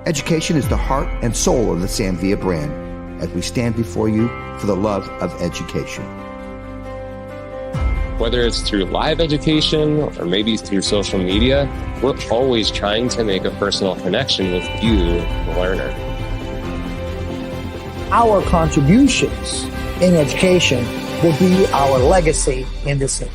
Education is the heart and soul of the Samvia brand as we stand before you for the love of education. Whether it's through live education or maybe through social media, we're always trying to make a personal connection with you, the learner. Our contributions in education will be our legacy in this age.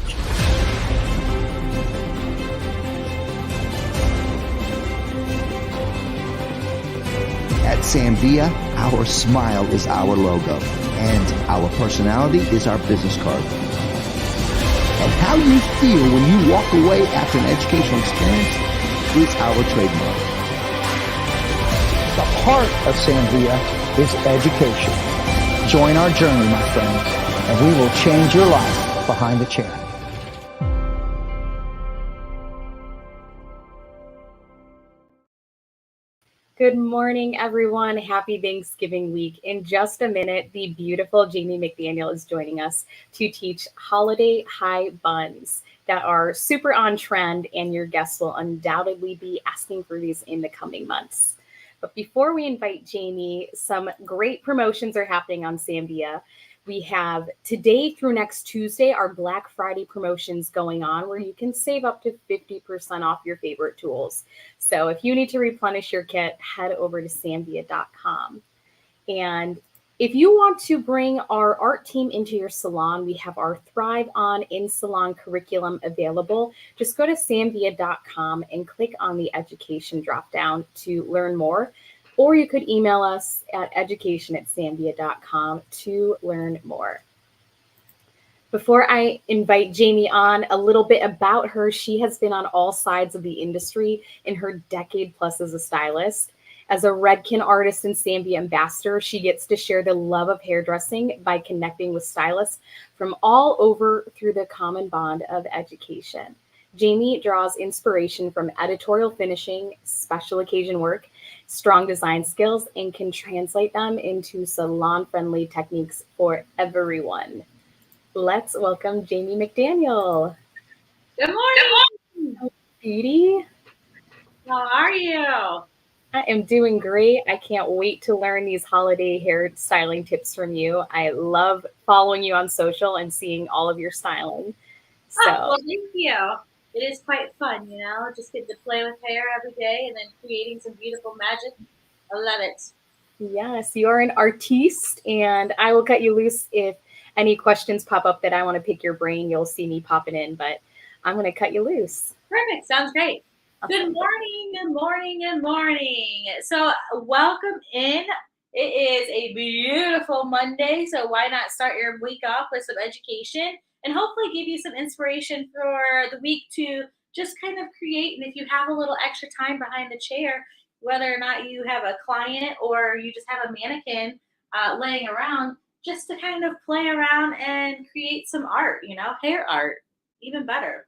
At Samvia, our smile is our logo, and our personality is our business card. And how you feel when you walk away after an educational experience is our trademark. The heart of Samvia is education. Join our journey, my friends, and we will change your life behind the chair. Good morning, everyone. Happy Thanksgiving week. In just a minute, the beautiful Jamie McDaniel is joining us to teach holiday high buns that are super on trend, and your guests will undoubtedly be asking for these in the coming months. But before we invite Jamie, some great promotions are happening on Samvia. We have today through next Tuesday our Black Friday promotions going on where you can save up to 50% off your favorite tools. So if you need to replenish your kit, head over to samvia.com. And if you want to bring our art team into your salon, we have our Thrive On in-salon curriculum available. Just go to samvia.com and click on the education dropdown to learn more. Or you could email us at education@samvia.com to learn more. Before I invite Jamie on, a little bit about her. She has been on all sides of the industry in her decade plus as a stylist. As a Redken artist and Samvia ambassador, she gets to share the love of hairdressing by connecting with stylists from all over through the common bond of education. Jamie draws inspiration from editorial finishing, special occasion work, strong design skills, and can translate them into salon-friendly techniques for everyone. Let's welcome Jamie McDaniel. Good morning. Hi, Beauty. How are you? I am doing great. I can't wait to learn these holiday hair styling tips from you. I love following you on social and seeing all of your styling. Well, thank you. It is quite fun, just getting to play with hair every day and then creating some beautiful magic. I love it. Yes, you are an artiste, and I will cut you loose if any questions pop up that I want to pick your brain. You'll see me popping in, but I'm going to cut you loose. Perfect. Sounds great. Good morning, good morning, good morning. So welcome in. It is a beautiful Monday, so why not start your week off with some education and hopefully give you some inspiration for the week to just kind of create. And if you have a little extra time behind the chair, whether or not you have a client or you just have a mannequin laying around, just to kind of play around and create some art, hair art, even better.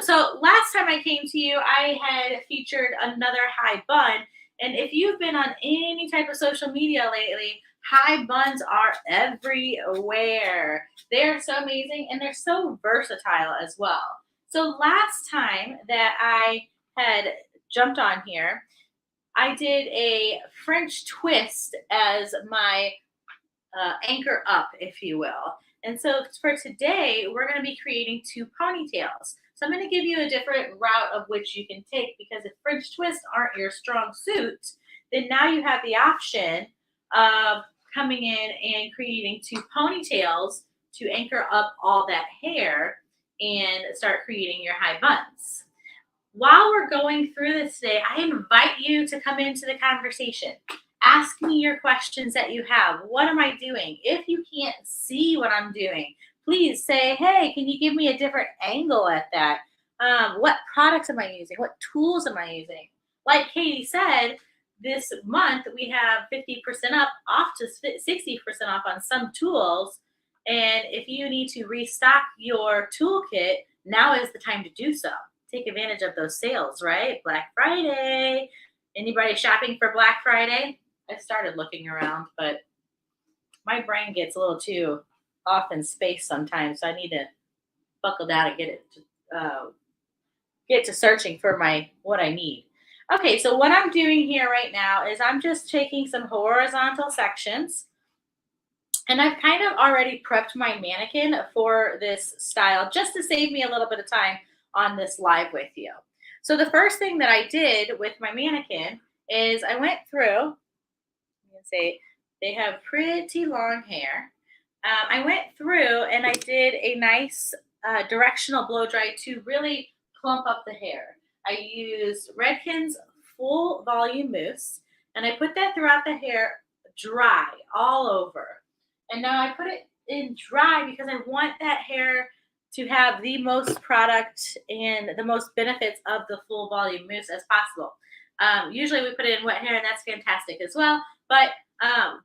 So last time I came to you, I had featured another high bun. And if you've been on any type of social media lately, high buns are everywhere. They're so amazing and they're so versatile as well. So last time that I had jumped on here, I did a French twist as my anchor up, if you will. And so for today, we're going to be creating 2 ponytails. So I'm going to give you a different route of which you can take, because if French twists aren't your strong suit, then now you have the option of coming in and creating 2 ponytails to anchor up all that hair and start creating your high buns. While we're going through this today, I invite you to come into the conversation. Ask me your questions that you have. What am I doing? If you can't see what I'm doing, please say, hey, can you give me a different angle at that? What products am I using? What tools am I using? Like Katie said, this month we have 50% off to 60% off on some tools. And if you need to restock your toolkit, now is the time to do so. Take advantage of those sales, right? Black Friday. Anybody shopping for Black Friday? I started looking around, but my brain gets a little too off in space sometimes. So I need to buckle down and get to searching for what I need. Okay, so what I'm doing here right now is I'm just taking some horizontal sections, and I've kind of already prepped my mannequin for this style just to save me a little bit of time on this live with you. So the first thing that I did with my mannequin is I went through, you can say they have pretty long hair. I went through and I did a nice directional blow dry to really plump up the hair. I used Redken's full volume mousse, and I put that throughout the hair dry all over. And now I put it in dry because I want that hair to have the most product and the most benefits of the full volume mousse as possible. Usually we put it in wet hair, and that's fantastic as well. But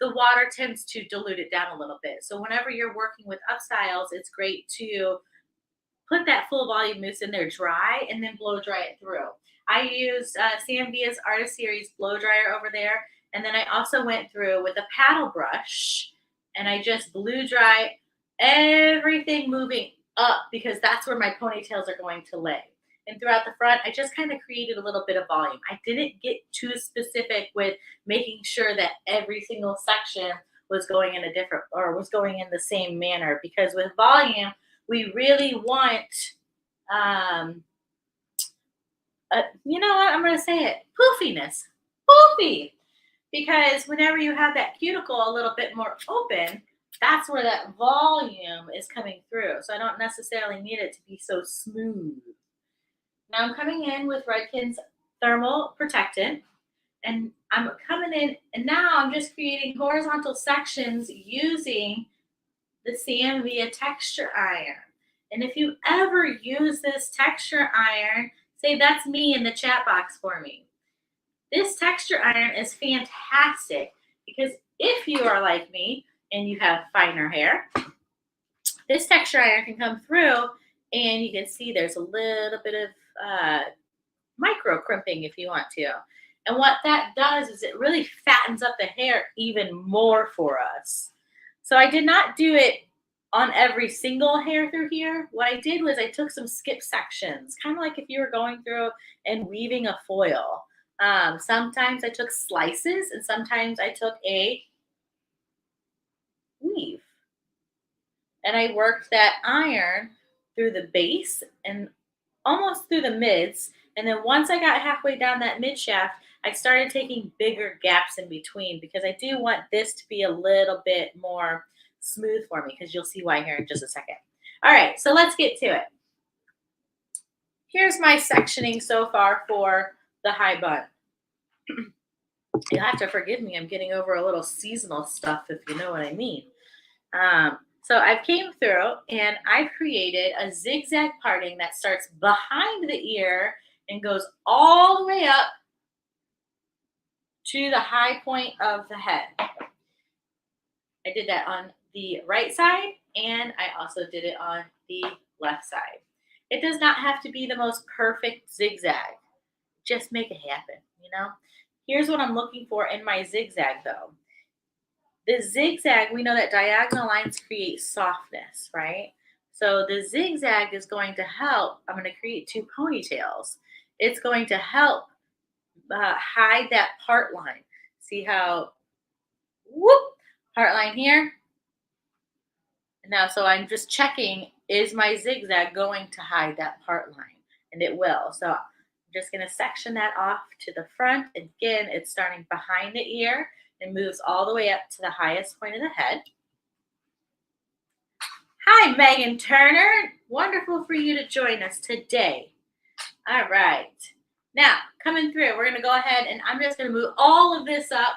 the water tends to dilute it down a little bit. So whenever you're working with upstyles, it's great to put that full volume mousse in there dry and then blow dry it through. I used Samvia's Artist Series blow dryer over there. And then I also went through with a paddle brush and I just blew dry everything moving up because that's where my ponytails are going to lay. And throughout the front, I just kind of created a little bit of volume. I didn't get too specific with making sure that every single section was going in a different or was going in the same manner because with volume, we really want, you know what, I'm going to say it, poofiness, poofy. Because whenever you have that cuticle a little bit more open, that's where that volume is coming through. So I don't necessarily need it to be so smooth. Now I'm coming in with Redken's thermal protectant, and I'm coming in, and now I'm just creating horizontal sections using the Samvia texture iron. And if you ever use this texture iron, say that's me in the chat box for me. This texture iron is fantastic because if you are like me and you have finer hair, this texture iron can come through and you can see there's a little bit of micro crimping if you want to. And what that does is it really fattens up the hair even more for us. So I did not do it on every single hair through here. What I did was I took some skip sections, kind of like if you were going through and weaving a foil. Sometimes I took slices and sometimes I took a weave. And I worked that iron through the base and almost through the mids. And then once I got halfway down that mid shaft, I started taking bigger gaps in between because I do want this to be a little bit more smooth for me because you'll see why here in just a second. All right, so let's get to it. Here's my sectioning so far for the high bun. You'll have to forgive me. I'm getting over a little seasonal stuff, if you know what I mean. So I've came through and I've created a zigzag parting that starts behind the ear and goes all the way up to the high point of the head. I did that on the right side and I also did it on the left side. It does not have to be the most perfect zigzag. Just make it happen, you know? Here's what I'm looking for in my zigzag though. The zigzag, we know that diagonal lines create softness, right? So the zigzag is going to help. I'm going to create two ponytails. It's going to help hide that part line. See how, whoop, part line here. Now, so I'm just checking, is my zigzag going to hide that part line? And it will. So I'm just going to section that off to the front. Again, it's starting behind the ear and moves all the way up to the highest point of the head. Hi, Megan Turner. Wonderful for you to join us today. All right. Now, coming through, we're going to go ahead and I'm just going to move all of this up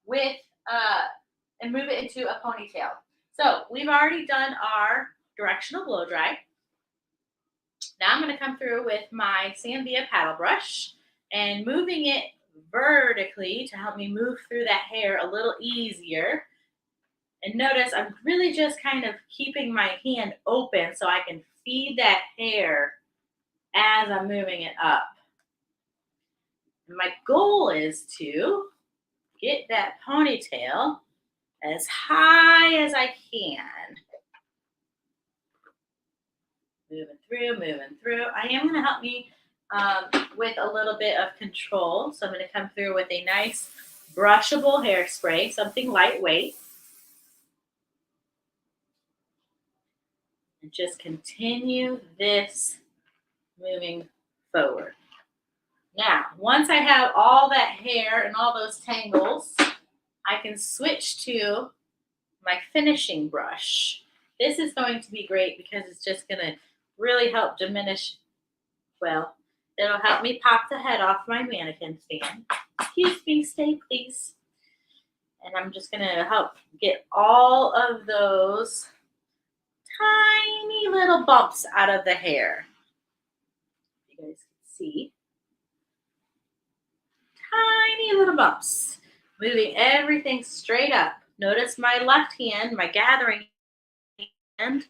with, and move it into a ponytail. So we've already done our directional blow dry. Now I'm going to come through with my Samvia paddle brush and moving it vertically to help me move through that hair a little easier. And notice I'm really just kind of keeping my hand open so I can feed that hair as I'm moving it up. And my goal is to get that ponytail as high as I can. Moving through. I am going to help me with a little bit of control. So I'm going to come through with a nice brushable hairspray, something lightweight. And just continue this moving forward. Now, once I have all that hair and all those tangles, I can switch to my finishing brush. This is going to be great because it's just going to really help diminish, well, it'll help me pop the head off my mannequin stand. Excuse me, stay please. And I'm just going to help get all of those tiny little bumps out of the hair. You guys can see. Tiny little bumps. Moving everything straight up. Notice my left hand, my gathering hand,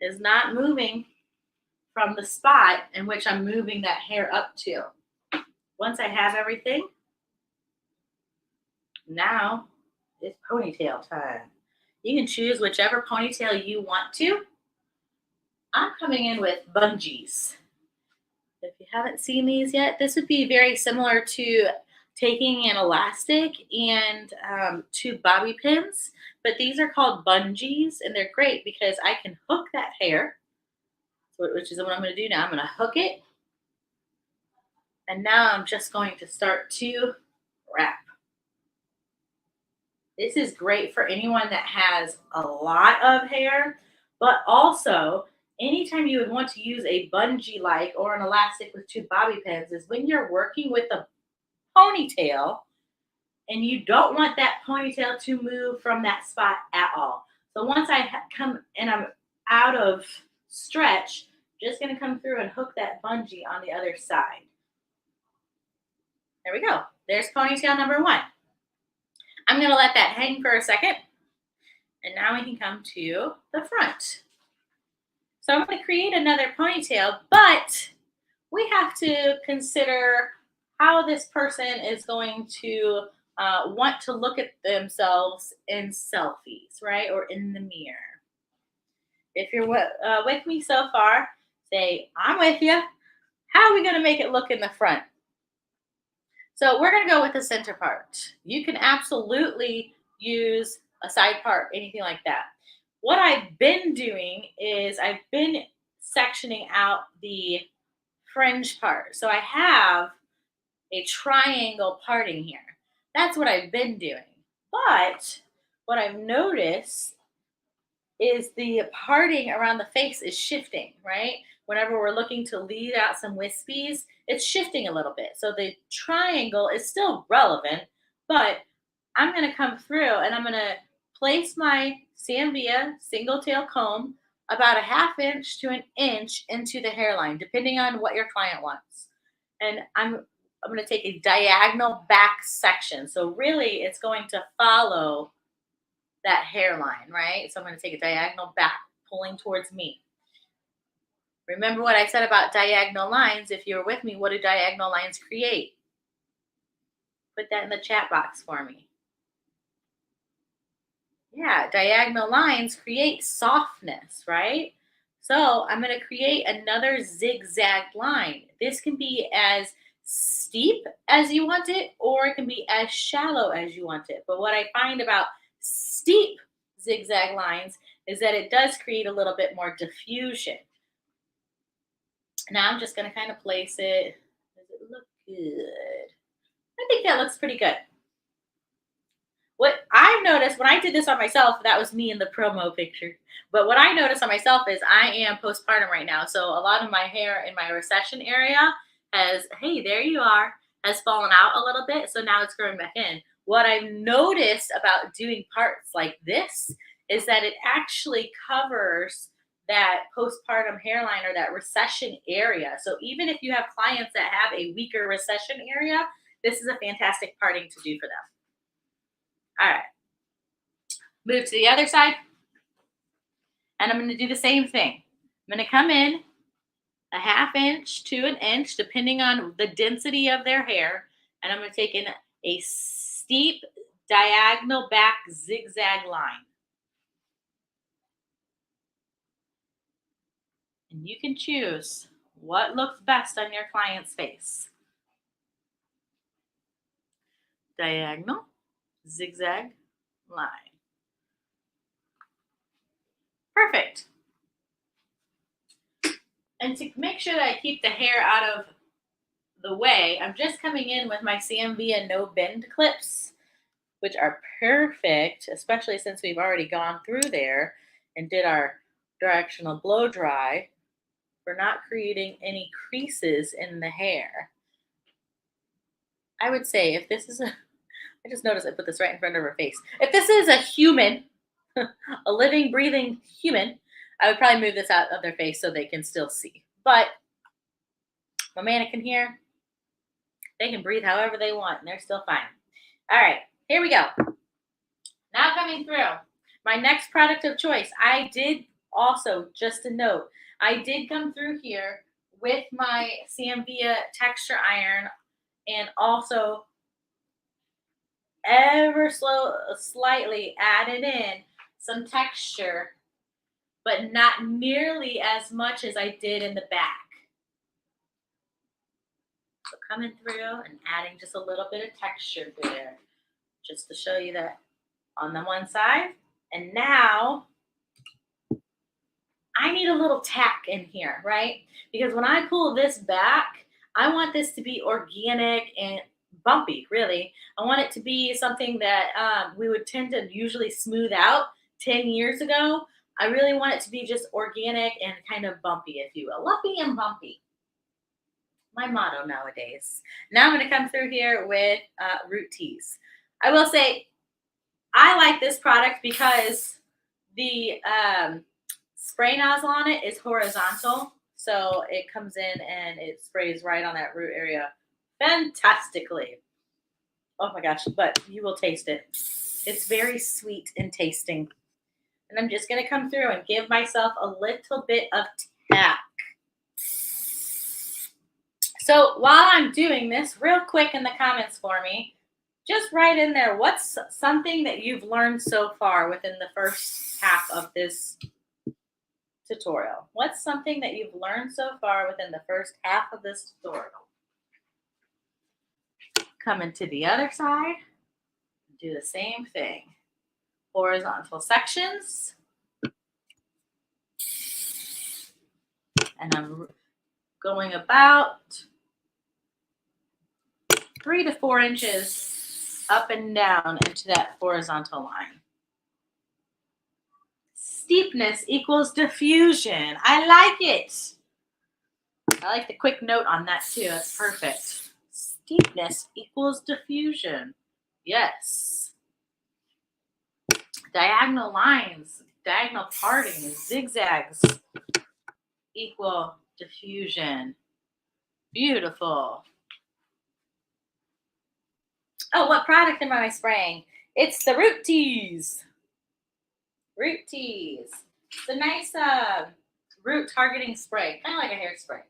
is not moving from the spot in which I'm moving that hair up to. Once I have everything, now it's ponytail time. You can choose whichever ponytail you want to. I'm coming in with bungees. If you haven't seen these yet, this would be very similar to taking an elastic and two bobby pins, but these are called bungees, and they're great because I can hook that hair, which is what I'm going to do now. I'm going to hook it, and now I'm just going to start to wrap. This is great for anyone that has a lot of hair, but also anytime you would want to use a bungee like or an elastic with two bobby pins is when you're working with a ponytail and you don't want that ponytail to move from that spot at all. So once I come and I'm out of stretch, I'm just going to come through and hook that bungee on the other side. There we go. There's ponytail number one. I'm going to let that hang for a second. And now we can come to the front. So I'm going to create another ponytail, but we have to consider how this person is going to want to look at themselves in selfies, right? Or in the mirror. If you're with me so far, say, I'm with you. How are we going to make it look in the front? So we're going to go with the center part. You can absolutely use a side part, anything like that. What I've been doing is I've been sectioning out the fringe part. So I have a triangle parting here. That's what I've been doing. But what I've noticed is the parting around the face is shifting, right? Whenever we're looking to lead out some wispies, it's shifting a little bit. So the triangle is still relevant, but I'm going to come through and I'm going to place my Sambia single tail comb about a ½ inch to an inch into the hairline, depending on what your client wants. And I'm going to take a diagonal back section. So really it's going to follow that hairline, right? So I'm going to take a diagonal back, pulling towards me. Remember what I said about diagonal lines. If you're with me, what do diagonal lines create? Put that in the chat box for me. Yeah, diagonal lines create softness, right? So I'm going to create another zigzag line. This can be as steep as you want it, or it can be as shallow as you want it. But what I find about steep zigzag lines is that it does create a little bit more diffusion. Now I'm just going to kind of place it. Does it look good? I think that looks pretty good. What I've noticed when I did this on myself, that was me in the promo picture. But what I noticed on myself is I am postpartum right now. So a lot of my hair in my recession area has, hey, there you are, has fallen out a little bit. So now it's growing back in. What I've noticed about doing parts like this is that it actually covers that postpartum hairline or that recession area. So even if you have clients that have a weaker recession area, this is a fantastic parting to do for them. All right, move to the other side. And I'm going to do the same thing. I'm going to come in a ½ inch to an inch, depending on the density of their hair. And I'm going to take in a steep diagonal back zigzag line. And you can choose What looks best on your client's face? Diagonal, zigzag, line. Perfect. And to make sure that I keep the hair out of the way, I'm just coming in with my CMV no bend clips, which are perfect, especially since we've already gone through there and did our directional blow dry, for not creating any creases in the hair. I would say if this is I just noticed I put this right in front of her face. If this is a human, a living, breathing human, I would probably move this out of their face so they can still see. But my mannequin here, they can breathe however they want and they're still fine. All right, here we go. Now coming through, my next product of choice. I did also, just a note, I did come through here with my CMV texture iron and also ever slightly added in some texture, but not nearly as much as I did in the back. So coming through and adding just a little bit of texture there, just to show you that on the one side. And now I need a little tack in here, right? Because when I pull this back, I want this to be organic and bumpy, really. I want it to be something that we would tend to usually smooth out 10 years ago. I really want it to be just organic and kind of bumpy, if you will. Lumpy and bumpy. My motto nowadays. Now I'm going to come through here with root teas. I will say I like this product because the spray nozzle on it is horizontal. So it comes in and it sprays right on that root area fantastically. Oh my gosh, but you will taste it. It's very sweet in tasting. And I'm just going to come through and give myself a little bit of tack. So while I'm doing this, real quick in the comments for me, just write in there, what's something that you've learned so far within the first half of this tutorial? What's something that you've learned so far within the first half of this tutorial? Coming to the other side, do the same thing. Horizontal sections. And I'm going about 3 to 4 inches up and down into that horizontal line. Steepness equals diffusion. I like it. I like the quick note on that too. That's perfect. Steepness equals diffusion. Yes. Diagonal lines, diagonal parting, zigzags equal diffusion. Beautiful. Oh, what product am I spraying? It's the Root Teas. Root Teas. It's a nice root targeting spray, kind of like a hairspray.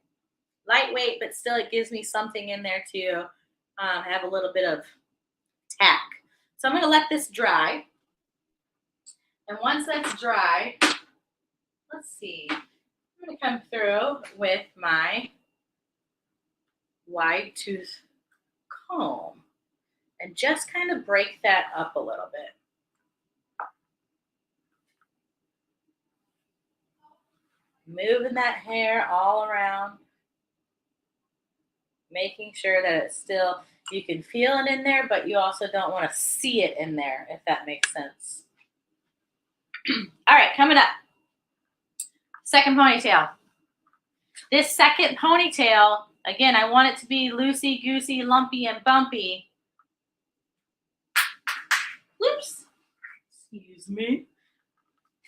Lightweight, but still it gives me something in there to have a little bit of tack. So I'm going to let this dry. And once that's dry, let's see. I'm going to come through with my wide tooth comb and just kind of break that up a little bit. Moving that hair all around, making sure that it's still, you can feel it in there, but you also don't want to see it in there, if that makes sense. All right, coming up. Second ponytail. This second ponytail, again, I want it to be loosey-goosey, lumpy, and bumpy. Whoops. Excuse me.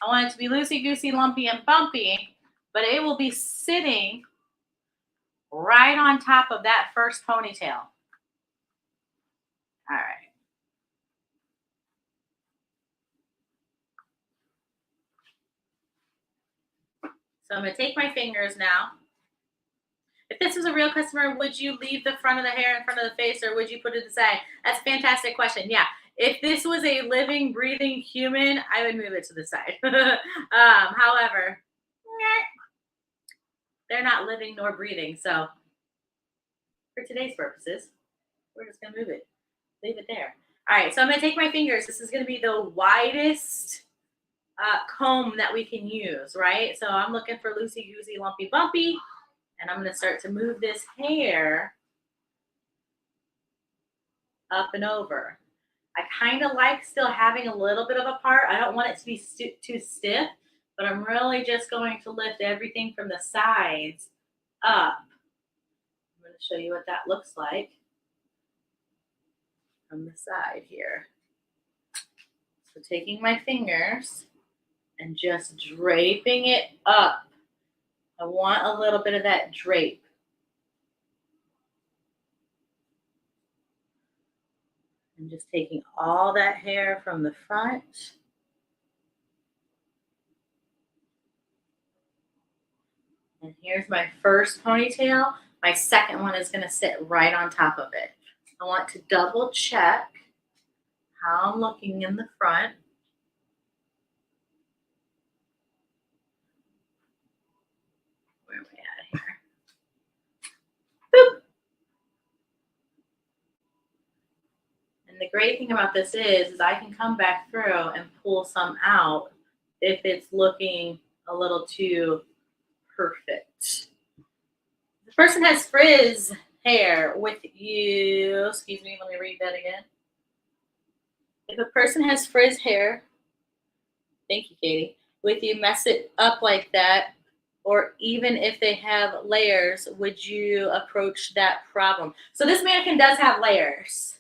I want it to be loosey-goosey, lumpy, and bumpy, but it will be sitting right on top of that first ponytail. All right. So I'm going to take my fingers now. If this was a real customer, would you leave the front of the hair in front of the face or would you put it aside? That's a fantastic question. Yeah. If this was a living, breathing human, I would move it to the side. However, They're not living nor breathing. So for today's purposes, we're just going to move it. Leave it there. All right, so I'm going to take my fingers. This is going to be the widest comb that we can use, right? So I'm looking for loosey-goosey, lumpy-bumpy, and I'm going to start to move this hair up and over. I kind of like still having a little bit of a part. I don't want it to be too stiff, but I'm really just going to lift everything from the sides up. I'm going to show you what that looks like from the side here. So taking my fingers and just draping it up. I want a little bit of that drape. And just taking all that hair from the front. And here's my first ponytail. My second one is going to sit right on top of it. I want to double check how I'm looking in the front. Where am I at here? Boop. And the great thing about this is I can come back through and pull some out if it's looking a little too perfect. The person has frizz hair with you. Excuse me, let me read that again. If a person has frizz hair, thank you, Katie, with you, mess it up like that, or even if they have layers, would you approach that problem? So this mannequin does have layers.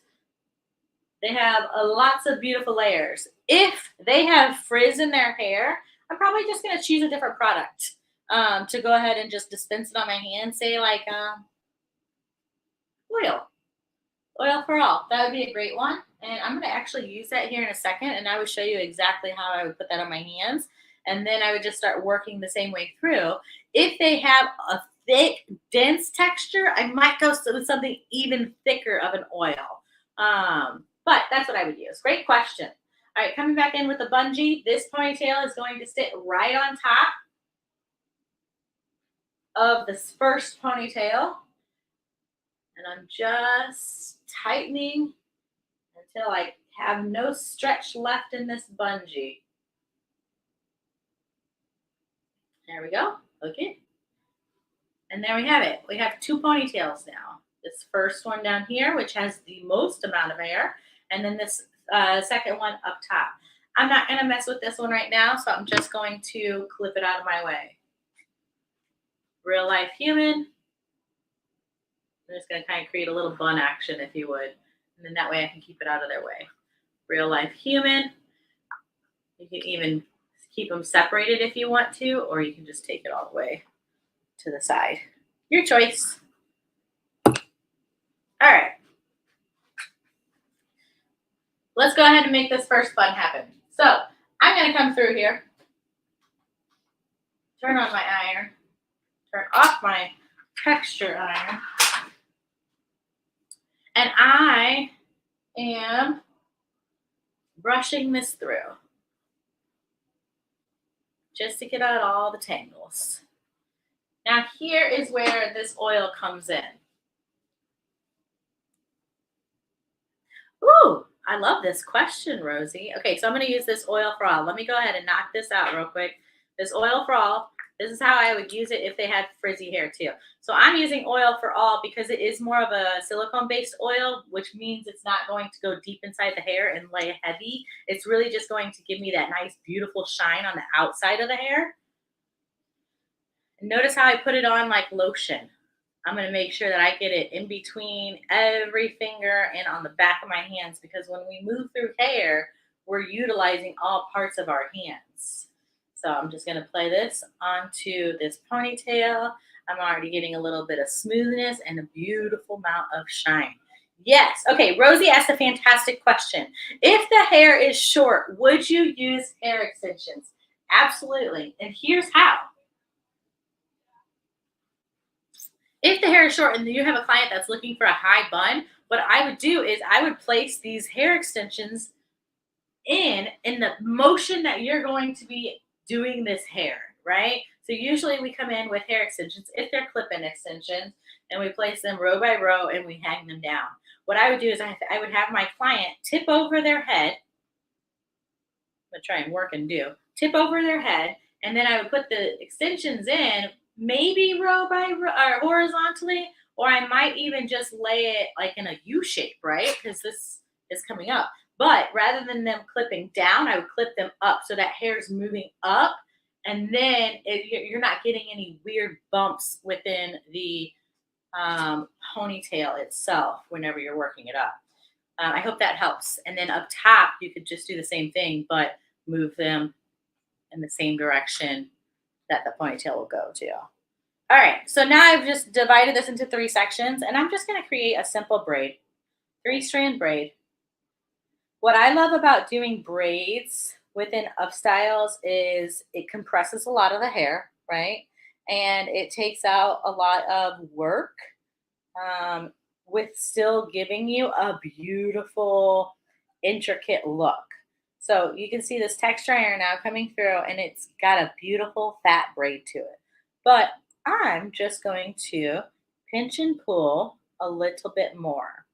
They have lots of beautiful layers. If they have frizz in their hair, I'm probably just going to choose a different product to go ahead and just dispense it on my hand. Say like oil for all. That would be a great one. And I'm going to actually use that here in a second. And I would show you exactly how I would put that on my hands. And then I would just start working the same way through. If they have a thick, dense texture, I might go with something even thicker of an oil. But that's what I would use. Great question. All right, coming back in with the bungee. This ponytail is going to sit right on top of this first ponytail. And I'm just tightening until I have no stretch left in this bungee. There we go. Okay. And there we have it. We have two ponytails now. This first one down here, which has the most amount of hair, and then this second one up top. I'm not going to mess with this one right now, so I'm just going to clip it out of my way. Real life human. I'm just going to kind of create a little bun action, if you would. And then that way I can keep it out of their way. Real life human. You can even keep them separated if you want to, or you can just take it all the way to the side. Your choice. All right. Let's go ahead and make this first bun happen. So I'm going to come through here. Turn on my iron. Turn off my texture iron. And I am brushing this through just to get out all the tangles. Now here is where this oil comes in. Ooh, I love this question, Rosie. Okay, so I'm going to use this oil for all. Let me go ahead and knock this out real quick. This oil for all. This is how I would use it if they had frizzy hair too. So I'm using oil for all because it is more of a silicone-based oil, which means it's not going to go deep inside the hair and lay heavy. It's really just going to give me that nice, beautiful shine on the outside of the hair. And notice how I put it on like lotion. I'm going to make sure that I get it in between every finger and on the back of my hands, because when we move through hair, we're utilizing all parts of our hands. So I'm just going to play this onto this ponytail. I'm already getting a little bit of smoothness and a beautiful amount of shine. Yes. Okay. Rosie asked a fantastic question. If the hair is short, would you use hair extensions? Absolutely. And here's how. If the hair is short and you have a client that's looking for a high bun, what I would do is I would place these hair extensions in the motion that you're going to be doing this hair, right? So usually we come in with hair extensions, if they're clip-in extensions, and we place them row by row and we hang them down. What I would do is I would have my client tip over their head. I'm going to try and work and do. Tip over their head, and then I would put the extensions in, maybe row by row or horizontally, or I might even just lay it like in a U shape, right? Because this is coming up. But rather than them clipping down, I would clip them up so that hair is moving up, and then you're not getting any weird bumps within the ponytail itself whenever you're working it up. I hope that helps. And then up top, you could just do the same thing, but move them in the same direction that the ponytail will go to. All right, so now I've just divided this into 3 sections, and I'm just going to create a simple braid, 3-strand braid. What I love about doing braids within upstyles is it compresses a lot of the hair, right? And it takes out a lot of work with still giving you a beautiful, intricate look. So you can see this texture iron now coming through, and it's got a beautiful fat braid to it. But I'm just going to pinch and pull a little bit more.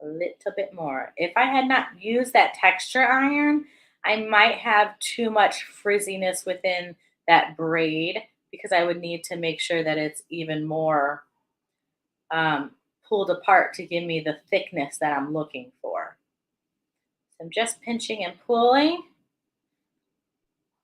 A little bit more. If I had not used that texture iron, I might have too much frizziness within that braid because I would need to make sure that it's even more pulled apart to give me the thickness that I'm looking for. So I'm just pinching and pulling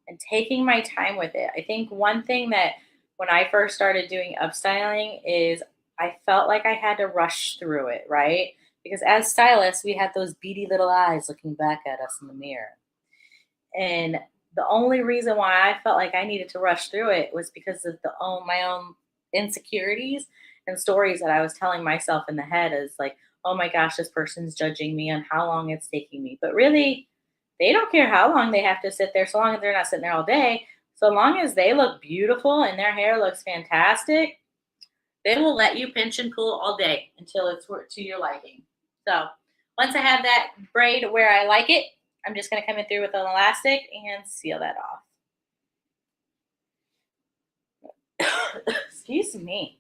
and taking my time with it. I think one thing that when I first started doing upstyling is I felt like I had to rush through it, right? Because as stylists, we have those beady little eyes looking back at us in the mirror. And the only reason why I felt like I needed to rush through it was because of my own insecurities and stories that I was telling myself in the head as like, oh my gosh, this person's judging me on how long it's taking me. But really, they don't care how long they have to sit there, so long as they're not sitting there all day. So long as they look beautiful and their hair looks fantastic, they will let you pinch and pull all day until it's to your liking. So once I have that braid where I like it, I'm just going to come in through with an elastic and seal that off. Excuse me.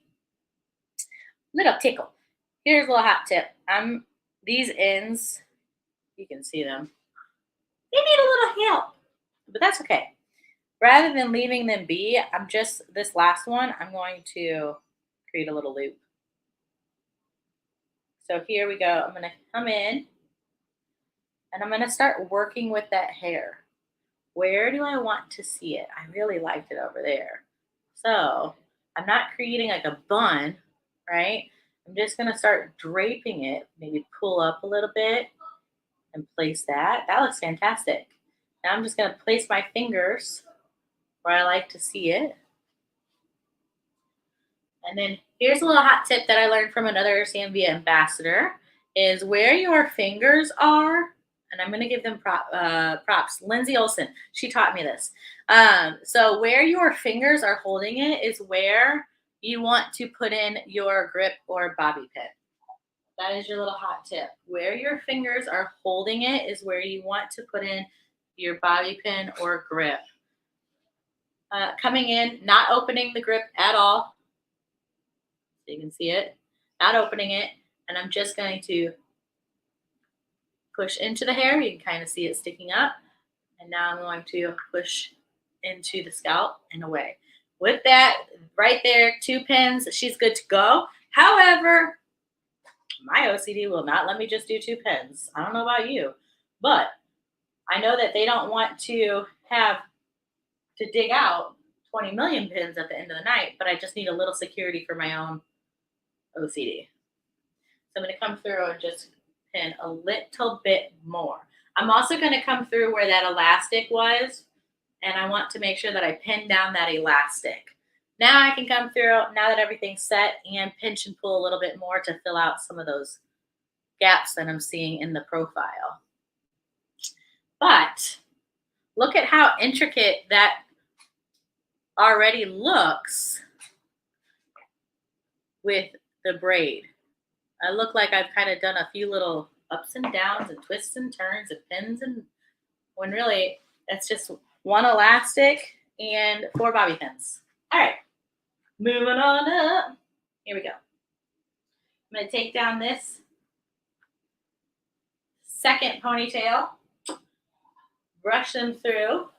Little tickle. Here's a little hot tip. These ends, you can see them. They need a little help, but that's okay. Rather than leaving them be, this last one, I'm going to create a little loop. So here we go. I'm going to come in and I'm going to start working with that hair. Where do I want to see it? I really liked it over there. So I'm not creating like a bun, right? I'm just going to start draping it, maybe pull up a little bit and place that. That looks fantastic. Now I'm just going to place my fingers where I like to see it. And then here's a little hot tip that I learned from another Zambia ambassador is where your fingers are, and I'm going to give them props. Lindsay Olson, she taught me this. So where your fingers are holding it is where you want to put in your grip or bobby pin. That is your little hot tip. Where your fingers are holding it is where you want to put in your bobby pin or grip. Coming in, not opening the grip at all. So you can see it, not opening it. And I'm just going to push into the hair. You can kind of see it sticking up. And now I'm going to push into the scalp and away. With that, right there, 2 pins, she's good to go. However, my OCD will not let me just do 2 pins. I don't know about you, but I know that they don't want to have to dig out 20 million pins at the end of the night, but I just need a little security for my own OCD. So I'm going to come through and just pin a little bit more. I'm also going to come through where that elastic was, and I want to make sure that I pin down that elastic. Now I can come through, now that everything's set, and pinch and pull a little bit more to fill out some of those gaps that I'm seeing in the profile. But look at how intricate that already looks with the braid. I look like I've kind of done a few little ups and downs and twists and turns and pins, and when really it's just 1 elastic, and 4 bobby pins. All right, moving on up. Here we go. I'm going to take down this second ponytail, brush them through.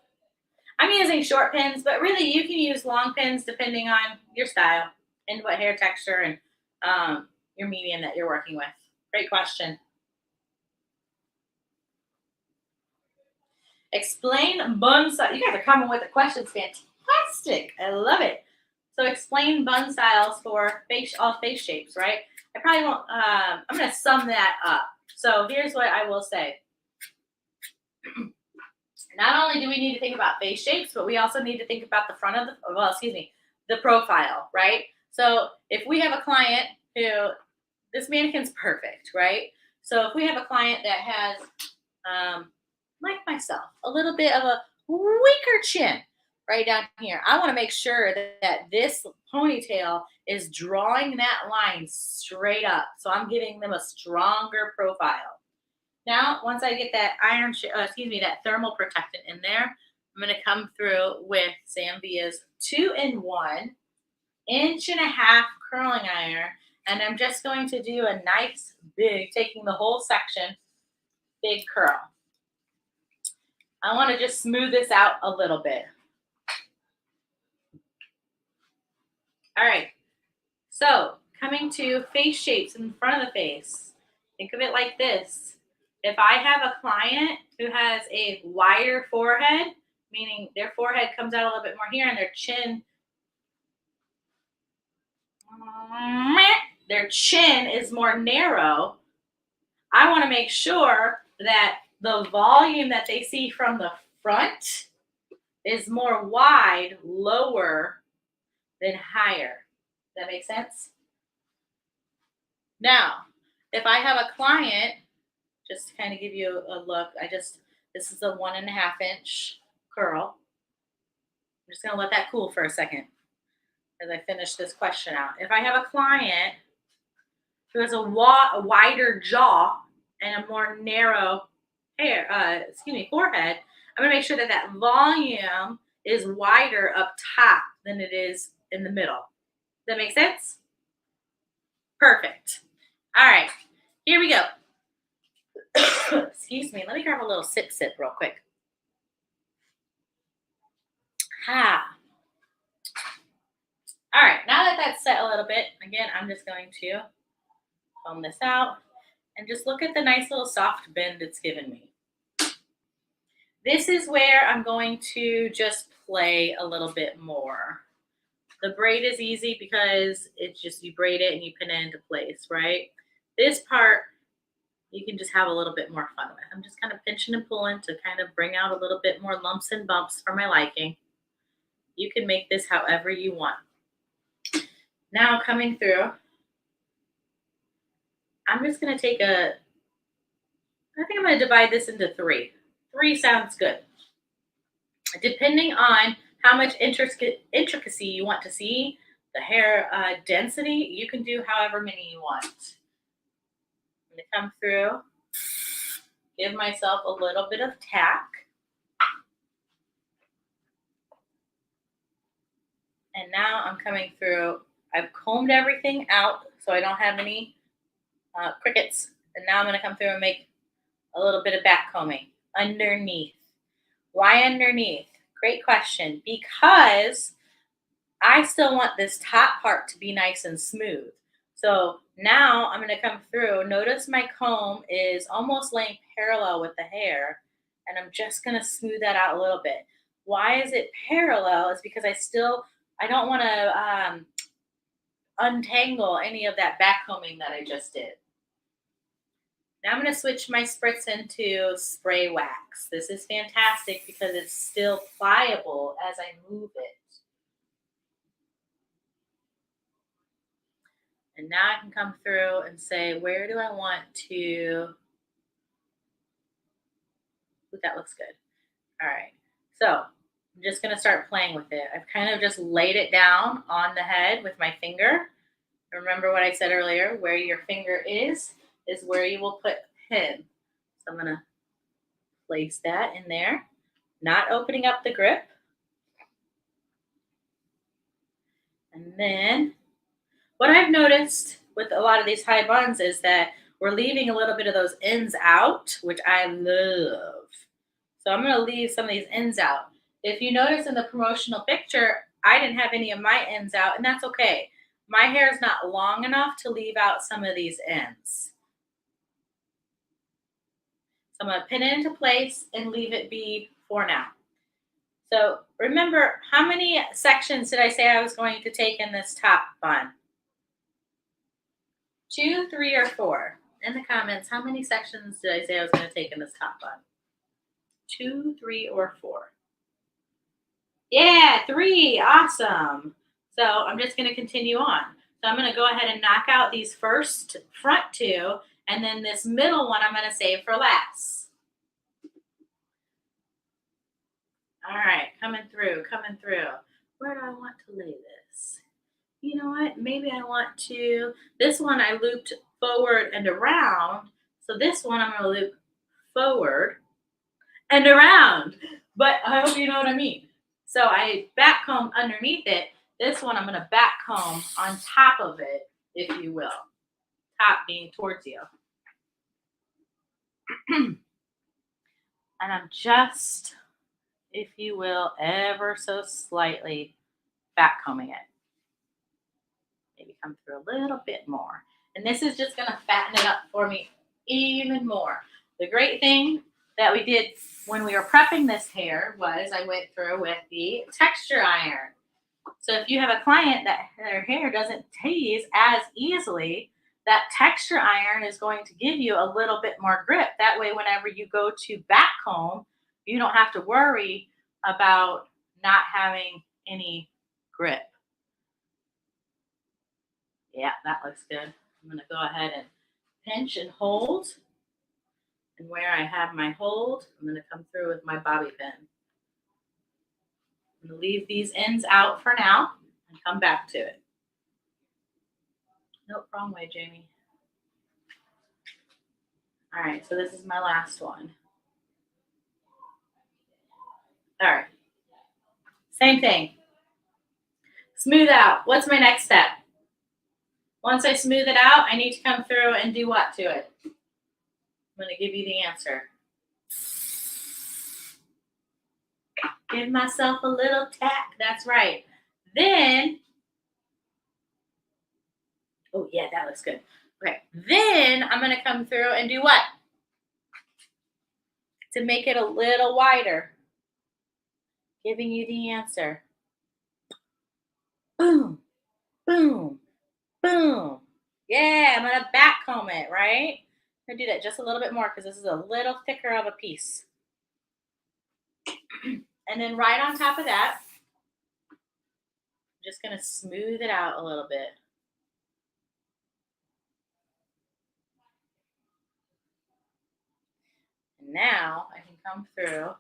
I'm using short pins, but really you can use long pins depending on your style and what hair texture and your medium that you're working with. Great question. Explain bun style. You guys are coming with the questions. Fantastic. I love it. So explain bun styles for all face shapes, right? I probably won't. I'm going to sum that up. So here's what I will say. Not only do we need to think about face shapes, but we also need to think about the front of the profile, right? So if we have a client who, this mannequin's perfect, right? So if we have a client that has, like myself, a little bit of a weaker chin right down here, I want to make sure that this ponytail is drawing that line straight up. So I'm giving them a stronger profile. Now, once I get that that thermal protectant in there, I'm going to come through with Zambia's 2-in-1 1.5-inch curling iron, and I'm just going to do a nice big, taking the whole section, big curl. I want to just smooth this out a little bit. All right, so coming to face shapes in front of the face, think of it like this. If I have a client who has a wider forehead, meaning their forehead comes out a little bit more here and their chin is more narrow, I want to make sure that the volume that they see from the front is more wide, lower than higher. Does that make sense? Now, if I have a client, just to kind of give you a look, this is a 1.5-inch curl. I'm just going to let that cool for a second as I finish this question out. If I have a client who has a wider jaw and a more narrow forehead, I'm going to make sure that that volume is wider up top than it is in the middle. Does that make sense? Perfect. All right, here we go. Excuse me. Let me grab a little sip real quick. All right, now that that's set a little bit, again, I'm just going to comb this out and just look at the nice little soft bend it's given me. This is where I'm going to just play a little bit more. The braid is easy because it's just, you braid it and you pin it into place, right? This part, you can just have a little bit more fun with. I'm just kind of pinching and pulling to kind of bring out a little bit more lumps and bumps for my liking. You can make this however you want. Now coming through, I'm just going to take I think I'm going to divide this into 3. 3 sounds good. Depending on how much intricacy you want to see, the hair density, you can do however many you want. I'm going to come through, give myself a little bit of tack. And now I'm coming through. I've combed everything out so I don't have any crickets. And now I'm going to come through and make a little bit of back combing underneath. Why underneath? Great question. Because I still want this top part to be nice and smooth. So now I'm going to come through. Notice my comb is almost laying parallel with the hair. And I'm just going to smooth that out a little bit. Why is it parallel? It's because I don't want to untangle any of that back combing that I just did. Now I'm going to switch my spritz into spray wax. This is fantastic because it's still pliable as I move it. And now I can come through and say, where do I want to? Ooh, that looks good. All right. So I'm just going to start playing with it. I've kind of just laid it down on the head with my finger. Remember what I said earlier, where your finger is where you will put pin. So I'm going to place that in there. not opening up the grip. And then what I've noticed with a lot of these high buns is that we're leaving a little bit of those ends out, which I love. So I'm going to leave some of these ends out. If you notice in the promotional picture, I didn't have any of my ends out, and that's okay. My hair is not long enough to leave out some of these ends. So I'm going to pin it into place and leave it be for now. So remember, how many sections did I say I was going to take in this top bun? 2, 3, or 4? In the comments, how many sections did I say I was going to take in this top bun? 2, 3, or 4? Yeah, 3. Awesome. So I'm just going to continue on. So I'm going to go ahead and knock out these first front 2, and then this middle one I'm going to save for last. All right, coming through, coming through. Where do I want to lay this? You know what? Maybe I want to, this one I looped forward and around. So this one I'm going to loop forward and around. But I hope you know what I mean. So I back comb underneath it. This one I'm going to back comb on top of it, if you will. Top being towards you. And I'm just, if you will, ever so slightly back combing it. Maybe come through a little bit more. And this is just going to fatten it up for me even more. The great thing that we did when we were prepping this hair was I went through with the texture iron. So if you have a client that their hair doesn't tease as easily, that texture iron is going to give you a little bit more grip. That way, whenever you go to back comb, you don't have to worry about not having any grip. Yeah, that looks good. I'm going to go ahead and pinch and hold. And where I have my hold, I'm going to come through with my bobby pin. I'm going to leave these ends out for now and come back to it. Nope, wrong way, Jamie. All right, so this is my last one. All right. Same thing. Smooth out. What's my next step? Once I smooth it out, I need to come through and do what to it? I'm going to give you the answer. Give myself a little tap. That's right. Then, oh yeah, that looks good. Okay. Then I'm going to come through and do what? To make it a little wider. Giving you the answer. Boom, boom, boom. Yeah, I'm going to back comb it, right? I'm going to do that just a little bit more because this is a little thicker of a piece. And then right on top of that, I'm just going to smooth it out a little bit. And now I can come through.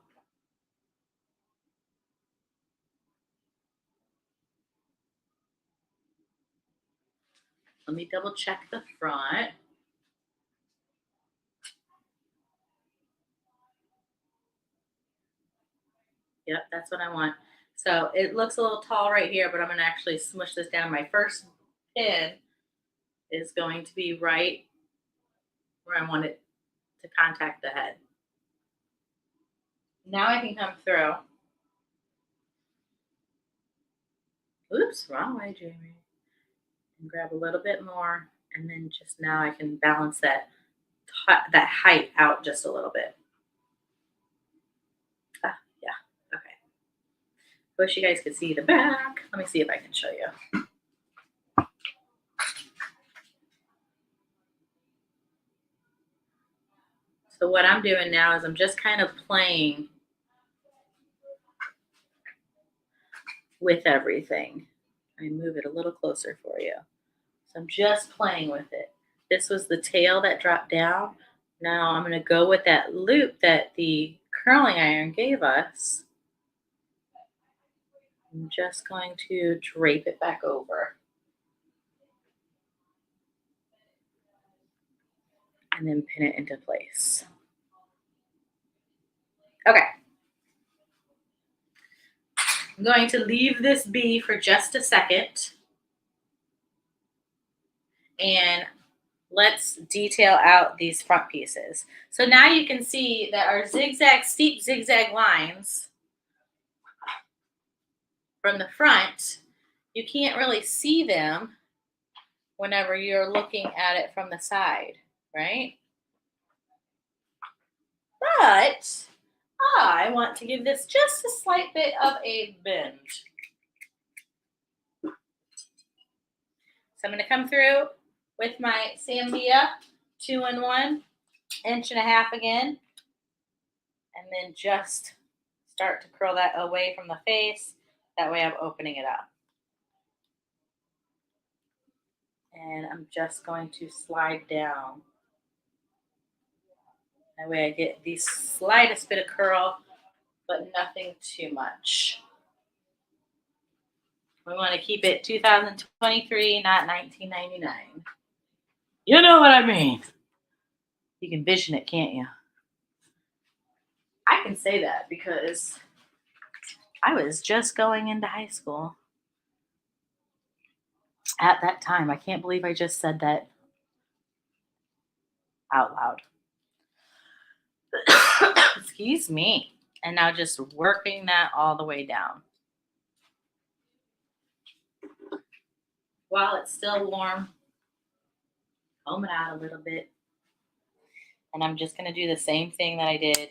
Let me double check the front. Yep, that's what I want. So it looks a little tall right here, but I'm going to actually smush this down. My first pin is going to be right where I want it to contact the head. Now I can come through. Oops, wrong way, Jamie. And grab a little bit more, and then just now I can balance that height out just a little bit. Yeah, okay. Wish you guys could see the back. Let me see if I can show you. So what I'm doing now is I'm just kind of playing with everything. I move it a little closer for you. So I'm just playing with it. This was the tail that dropped down. Now I'm going to go with that loop that the curling iron gave us. I'm just going to drape it back over. And then pin it into place. Okay. I'm going to leave this be for just a second. And let's detail out these front pieces. So now you can see that our steep zigzag lines from the front, you can't really see them whenever you're looking at it from the side, right? But I want to give this just a slight bit of a bend. So I'm going to come through with my Zambia 2-in-1, 1.5 inches again, and then just start to curl that away from the face. That way I'm opening it up. And I'm just going to slide down. That way I get the slightest bit of curl, but nothing too much. We want to keep it 2023, not 1999. You know what I mean. You can vision it, can't you? I can say that because I was just going into high school at that time. I can't believe I just said that out loud. Excuse me. And now just working that all the way down. While it's still warm, comb it out a little bit. And I'm just going to do the same thing that I did with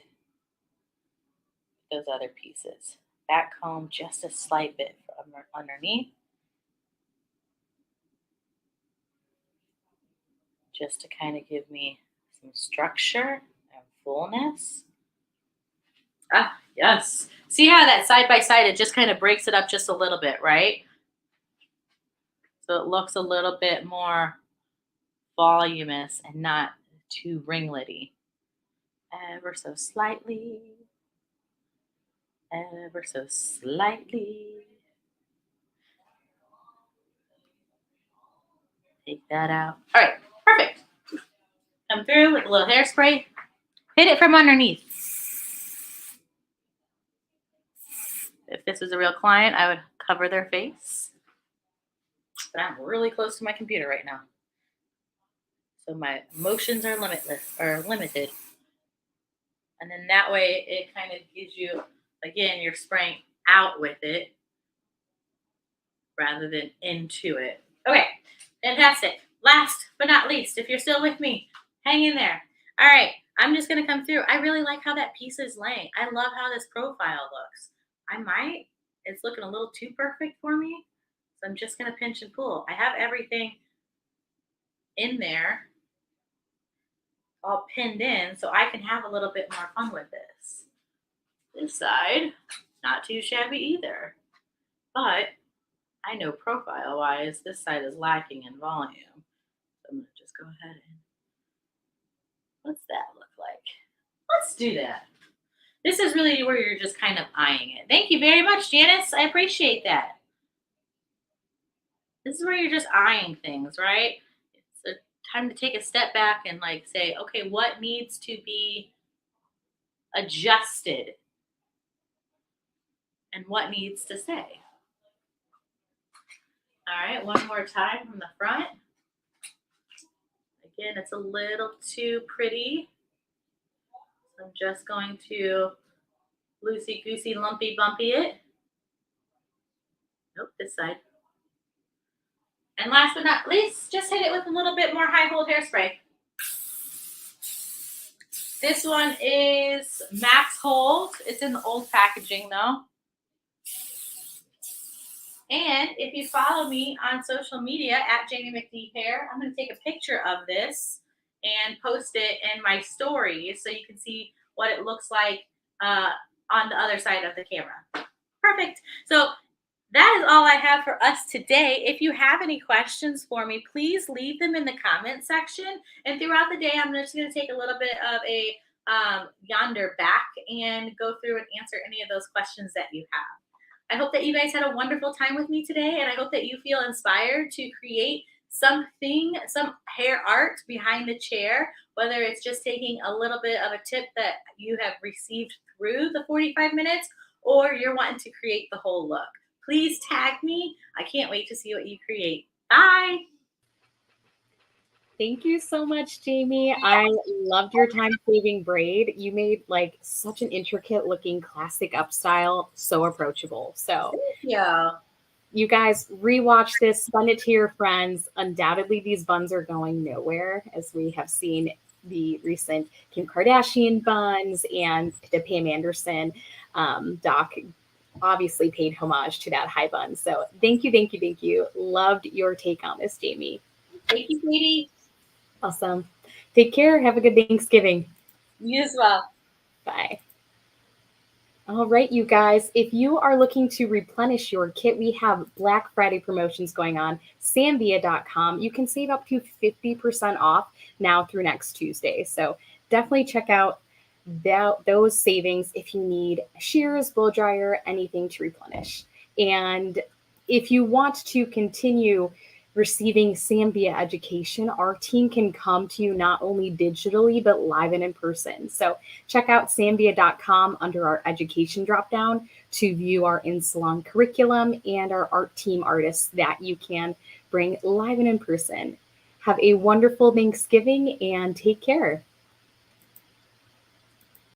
those other pieces. Back comb just a slight bit from underneath. Just to kind of give me some structure and fullness. Ah, yes. See how that side by side, it just kind of breaks it up just a little bit, right? So it looks a little bit more voluminous and not too ringlety. Ever so slightly. Ever so slightly. Take that out. All right, perfect. Come through with a little hairspray. Hit it from underneath. If this was a real client, I would cover their face. But I'm really close to my computer right now. So my motions are limited. And then that way it kind of gives you, again, you're spraying out with it rather than into it. Okay, fantastic. Last but not least, if you're still with me, hang in there. All right, I'm just gonna come through. I really like how that piece is laying. I love how this profile looks. It's looking a little too perfect for me. So I'm just gonna pinch and pull. I have everything in there all pinned in so I can have a little bit more fun with this. This side, not too shabby either. But I know profile-wise, this side is lacking in volume. So I'm gonna just go ahead and, what's that look like? Let's do that. This is really where you're just kind of eyeing it. Thank you very much, Janice. I appreciate that. This is where you're just eyeing things, right? It's a time to take a step back and like say, okay, what needs to be adjusted and what needs to stay? All right, one more time from the front. Again, it's a little too pretty. I'm just going to loosey-goosey, lumpy-bumpy it. Nope, this side. And last but not least, just hit it with a little bit more high hold hairspray. This one is Max Hold. It's in the old packaging though. And if you follow me on social media at Jamie McD Hair, I'm going to take a picture of this and post it in my stories so you can see what it looks like on the other side of the camera. Perfect. So that is all I have for us today. If you have any questions for me, please leave them in the comment section. And throughout the day, I'm just going to take a little bit of a yonder back and go through and answer any of those questions that you have. I hope that you guys had a wonderful time with me today, and I hope that you feel inspired to create something, some hair art behind the chair, whether it's just taking a little bit of a tip that you have received through the 45 minutes, or you're wanting to create the whole look. Please tag me. I can't wait to see what you create. Bye. Thank you so much, Jamie. I loved your time saving braid. You made like such an intricate looking classic upstyle, so approachable. So Yeah. you guys rewatch this, send it to your friends. Undoubtedly, these buns are going nowhere, as we have seen the recent Kim Kardashian buns and the Pam Anderson doc obviously paid homage to that high bun. So thank you, thank you, thank you. Loved your take on this, Jamie. Thank you, sweetie. Awesome. Take care. Have a good Thanksgiving. You as well. Bye. All right, you guys, if you are looking to replenish your kit, we have Black Friday promotions going on, samvia.com. You can save up to 50% off now through next Tuesday. So definitely check out those savings if you need shears, blow dryer, anything to replenish. And if you want to continue receiving Samvia education, our team can come to you not only digitally, but live and in person. So check out samvia.com under our education dropdown to view our in-salon curriculum and our art team artists that you can bring live and in person. Have a wonderful Thanksgiving and take care.